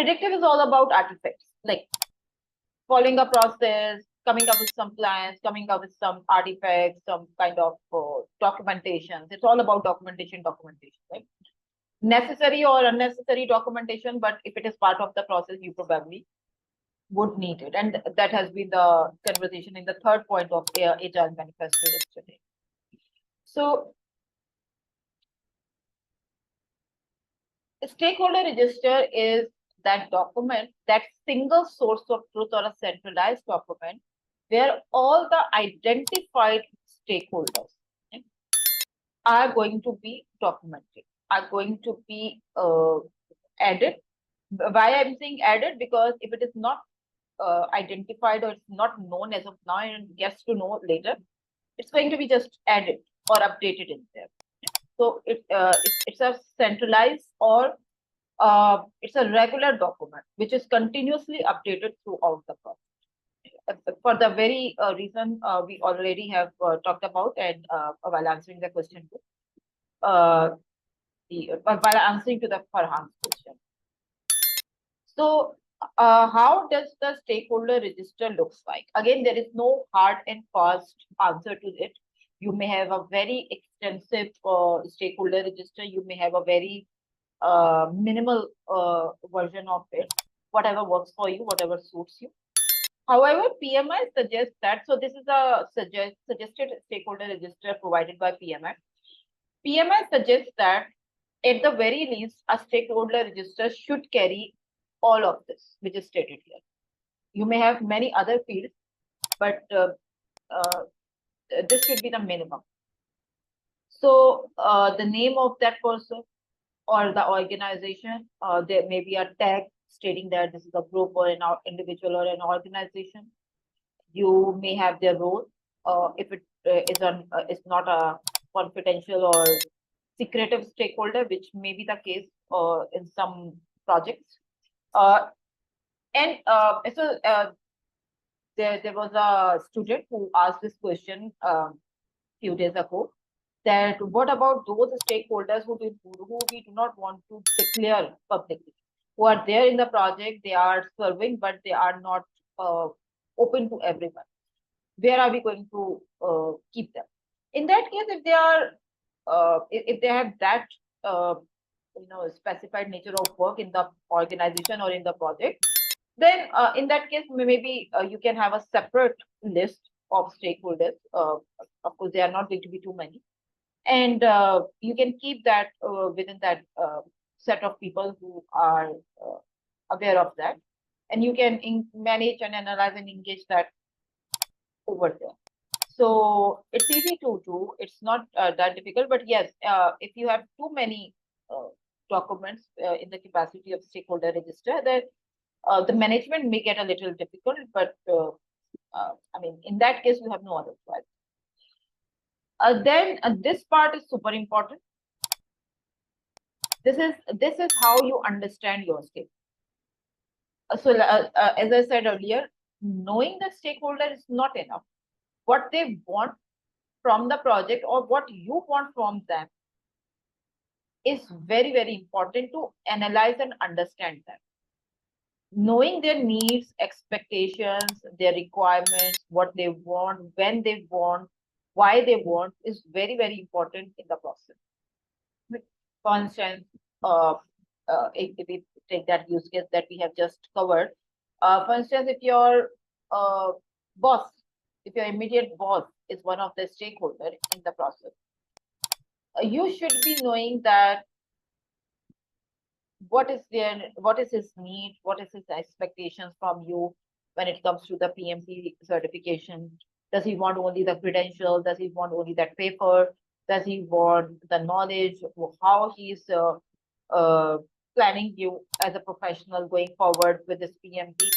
Predictive is all about artifacts, like following a process, coming up with some plans, coming up with some artifacts, some kind of documentation. It's all about documentation, right? Necessary or unnecessary documentation, but if it is part of the process, you probably would need it. And that has been the conversation in the third point of Agile Manifesto yesterday. So, Stakeholder Register is that document, that single source of truth or a centralized document where all the identified stakeholders are going to be documented, are going to be added. Why I'm saying added? Because if it is not identified or it's not known as of now and gets to know later, it's going to be just added or updated in there. So it's a centralized or it's a regular document which is continuously updated throughout the process. For the very reason we already have talked about and while answering the question, while answering to the Farhan's question. So how does the stakeholder register looks like? Again, there is no hard and fast answer to it. You may have a very extensive stakeholder register. You may have a very minimal version of it, whatever works for you, whatever suits you. However, PMI suggests that, so this is a suggested stakeholder register provided by PMI. PMI suggests that at the very least, a stakeholder register should carry all of this, which is stated here. You may have many other fields, but this should be the minimum. So the name of that person or the organization, there may be a tag stating that this is a group or an individual or an organization. You may have their role, if it is not a confidential or secretive stakeholder, which may be the case in some projects. So there was a student who asked this question few days ago, that what about those stakeholders who we do not want to declare publicly, who are there in the project, they are serving, but they are not open to everyone. Where are we going to keep them? In that case, if they are, if they have that specified nature of work in the organization or in the project, then in that case, maybe you can have a separate list of stakeholders. Of course, they are not going to be too many. And you can keep that within that set of people who are aware of that. And you can manage and analyze and engage that over there. So it's easy to do. It's not that difficult. But yes, if you have too many documents in the capacity of stakeholder register, then the management may get a little difficult. But I mean, in that case, you have no other choice. Then this part is super important. This is how you understand your stake. So as I said earlier, knowing the stakeholder is not enough. What they want from the project or what you want from them is very, very important to analyze and understand them. Knowing their needs, expectations, their requirements, what they want, when they want, why they want is very, very important in the process. For instance, if we take that use case that we have just covered, for instance, if your boss, if your immediate boss is one of the stakeholders in the process, you should be knowing that what is his need, what is his expectations from you when it comes to the PMP certification. Does he want only the credential? Does he want only that paper? Does he want the knowledge? How he's planning you as a professional going forward with this PMP?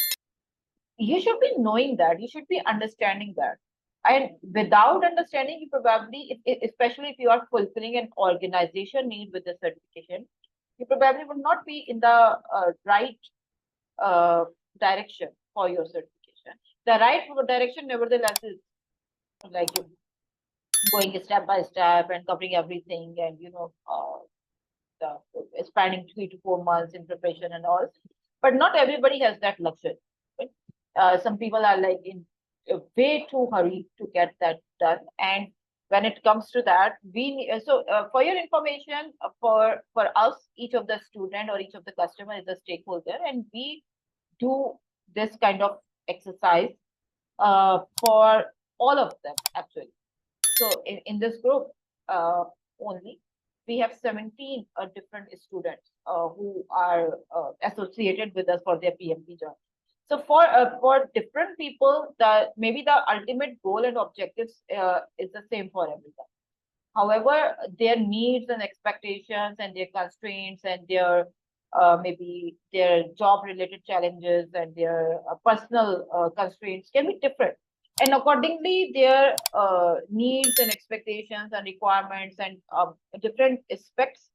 You should be knowing that. You should be understanding that. And without understanding, you probably, especially if you are fulfilling an organization need with the certification, you probably would not be in the right direction for your certification. The right direction, nevertheless, is like you going step by step and covering everything, and spanning 3 to 4 months in preparation and all. but not everybody has that luxury. Right? Some people are like in a way too hurry to get that done, and when it comes to that, for your information, for us, each of the student or each of the customer is a stakeholder, and we do this kind of exercise for all of them actually. So in this group only, we have 17 different students who are associated with us for their PMP journey. So for different people, maybe the ultimate goal and objectives is the same for everyone. However, their needs and expectations and their constraints and their maybe their job related challenges and their personal constraints can be different. And accordingly, their needs and expectations and requirements and different aspects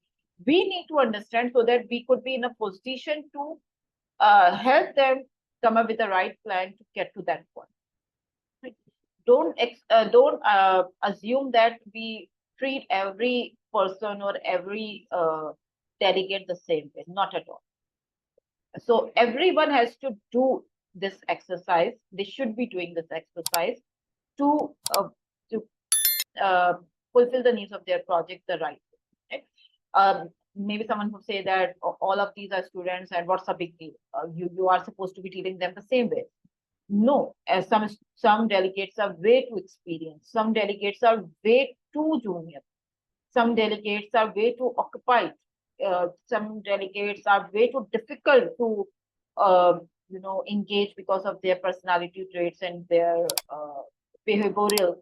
we need to understand so that we could be in a position to help them come up with the right plan to get to that point. Right? Don't assume that we treat every person or every delegate the same way. Not at all. So everyone has to do this exercise. They should be doing this exercise to fulfill the needs of their project the right way. Right? Maybe someone would say that all of these are students and what's a big deal? You are supposed to be treating them the same way. No, as some delegates are way too experienced. Some delegates are way too junior. Some delegates are way too occupied. Some delegates are way too difficult to, engage because of their personality traits and their behavioral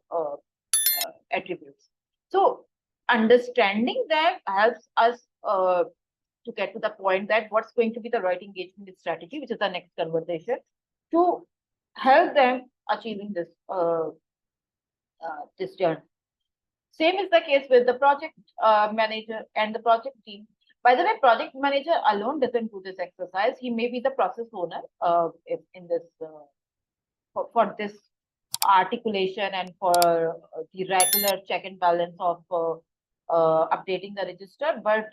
attributes. So understanding that helps us to get to the point that what's going to be the right engagement strategy, which is the next conversation, to help them achieving this journey. Same is the case with the project manager and the project team. By the way, project manager alone doesn't do this exercise. He may be the process owner in this for this articulation and for the regular check and balance of updating the register, but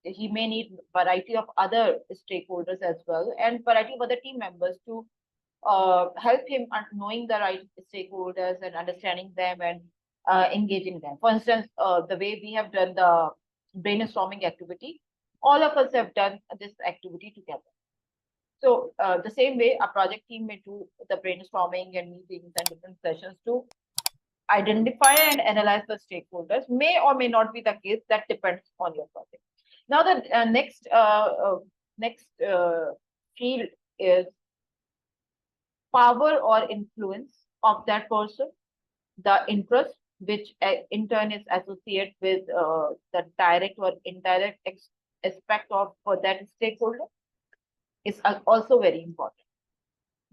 he may need variety of other stakeholders as well and variety of other team members to help him knowing the right stakeholders and understanding them and engaging them. For instance, the way we have done the brainstorming activity, all of us have done this activity together. So the same way a project team may do the brainstorming and meetings and different sessions to identify and analyze the stakeholders. May or may not be the case. That depends on your project. Now the next field is power or influence of that person, the interest, which in turn is associated with the direct or indirect aspect of for that stakeholder, is also very important.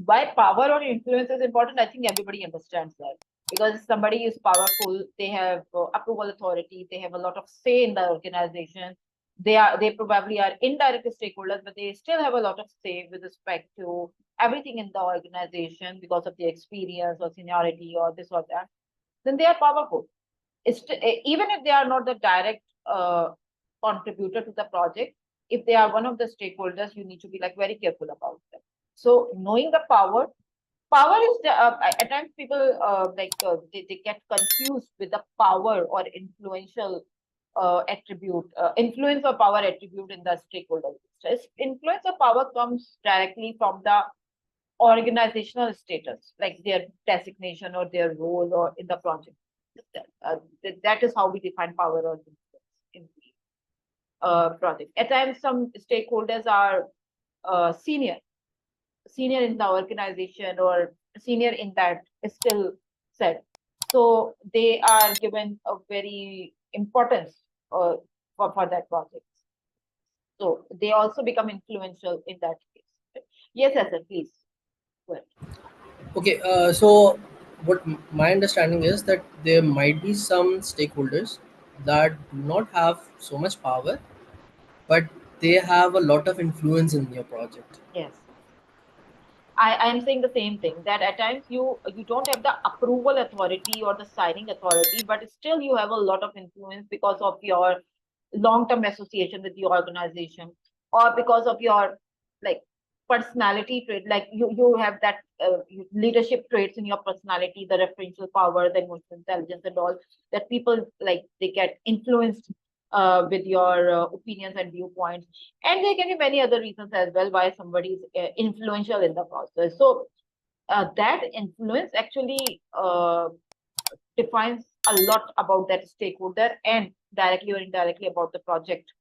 Why power or influence is important? I think everybody understands that. Because if somebody is powerful, they have approval authority, they have a lot of say in the organization. They probably are indirect stakeholders, but they still have a lot of say with respect to everything in the organization because of their experience or seniority or this or that. Then they are powerful. Even if they are not the direct contributor to the project, if they are one of the stakeholders, you need to be like very careful about them. So knowing the power is at times people they get confused with the power or influential attribute, influence or power attribute in the stakeholder list. Influence or power comes directly from the organizational status, like their designation or their role or in the project. That is how we define power or influence in the project. At times, some stakeholders are senior in the organization or senior in that skill set. So they are given a very importance for that project. So they also become influential in that case. Yes, sir, please. Well. Okay, so my understanding is that there might be some stakeholders that do not have so much power, but they have a lot of influence in your project. Yes. I am saying the same thing, that at times you don't have the approval authority or the signing authority, but still you have a lot of influence because of your long-term association with the organization or because of your like personality trait, like you have that leadership traits in your personality, the referential power, the emotional intelligence and all, that people like they get influenced with your opinions and viewpoints. And there can be many other reasons as well why somebody is influential in the process. So that influence actually defines a lot about that stakeholder and directly or indirectly about the project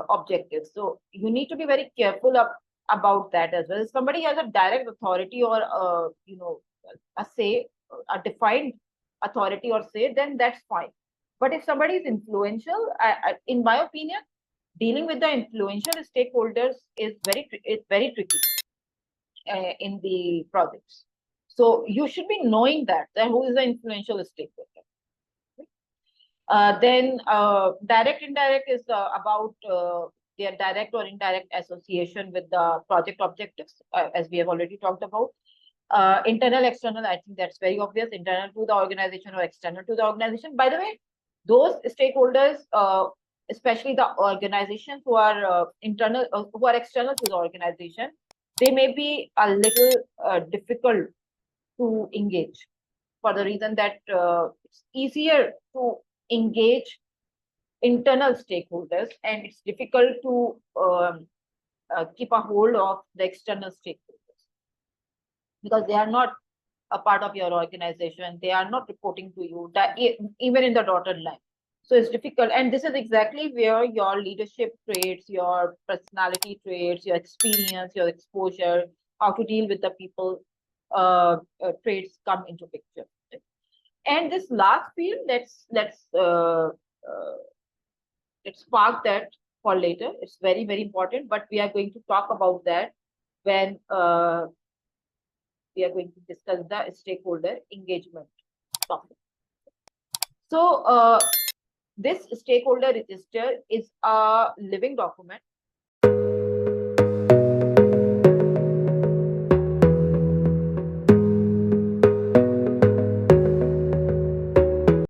objectives. So you need to be very careful about that as well. If somebody has a direct authority or a say, a defined authority or say, then that's fine. But if somebody is influential, in my opinion, dealing with the influential stakeholders is very tricky in the projects. So you should be knowing that who is the influential stakeholder. Then direct indirect is about their direct or indirect association with the project objectives, as we have already talked about. Internal, external, I think that's very obvious. Internal to the organization or external to the organization. By the way, those stakeholders, especially the organizations who are internal, who are external to the organization, they may be a little difficult to engage, for the reason that it's easier to engage internal stakeholders and it's difficult to keep a hold of the external stakeholders, because they are not a part of your organization, they are not reporting to you, that even in the dotted line. So it's difficult, and this is exactly where your leadership traits, your personality traits, your experience, your exposure, how to deal with the people traits come into picture. And this last field, let's park that for later. It's very important, but we are going to talk about that when we are going to discuss the stakeholder engagement topic. So this stakeholder register is a living document